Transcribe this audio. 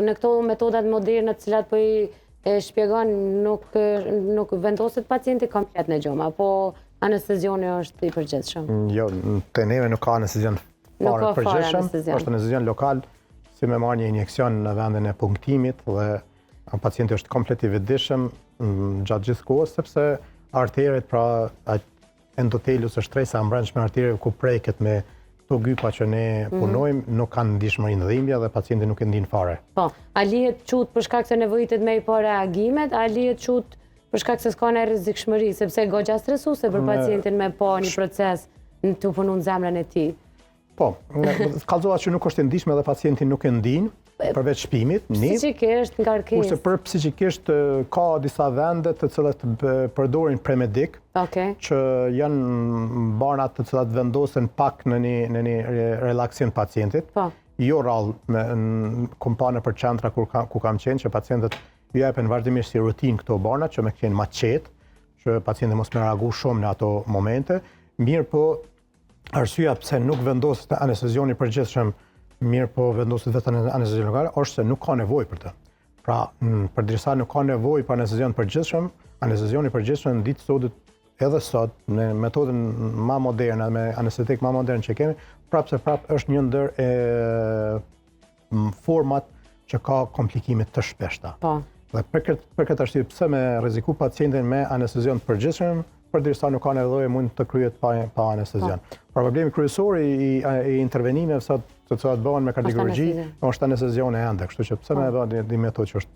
Në këto metodat moderne të cilat po i shpjegon nuk vendoset pacienti komplet në gjumë, apo anestezioni është i përgjithshëm? Jo, te neve nuk ka anestezion fare përgjithshëm, është anestezion lokal, si me marrë një injekcion në vendin e punktimit dhe pacienti është komplet i vëdishëm gjatë gjithë kohës, sepse arteret, pra endotelus është tresa mbrëmshme artereve ku preket me këto gypa që ne punojmë, nuk kanë ndihmëri në dhimbje dhe pacienti nuk e ndin fare. Po, a lihet qut për shkak se nevojitet me i po reagimet, a lihet qut për shkak se s'ka në rrezikshmëri, sepse goxha stresuese për pacientin me po një proces në të punu në zemrën e tij. Po, kallëzohet që nuk është e ndihshme dhe pacienti nuk e ndin, përveç shpimit, psikikisht ngarkesë. Kurse për psikikisht ka disa vende të cilat përdorin premedik, që janë barna të cilat vendosen pak në një relaksim pacientit. Jo rrallë në kompane për qendra ku kam qenë, që pacientët ju japen vazhdimisht si rutinë këto barna, që me qenë ma qetë, që pacientit mos me reagu shumë në ato momente. Mirë po, arsyeja pse nuk vendoset anestezioni përgjithshëm, mirë po vendoset vetëm anestezion lokal, është se nuk ka nevojë për të. Pra, përderisa nuk ka nevojë për anestezion përgjithshëm, anestezioni përgjithshëm ditë sot edhe sot, me metodën ma moderne, me anestetik ma modern që kemi, prapë është një ndër format që ka komplikime të shpeshta. Dhe për këtë arsye pse me rreziku pacientin me anestezion përgjithshëm, përderisa nuk ka nevojë mund të kryhet pa anestezion. Problemi kryesor i intervenimeve të cilat bëhen me kardiokirurgji është anestezioni ende, kështu që pse me bëhen një metodë që është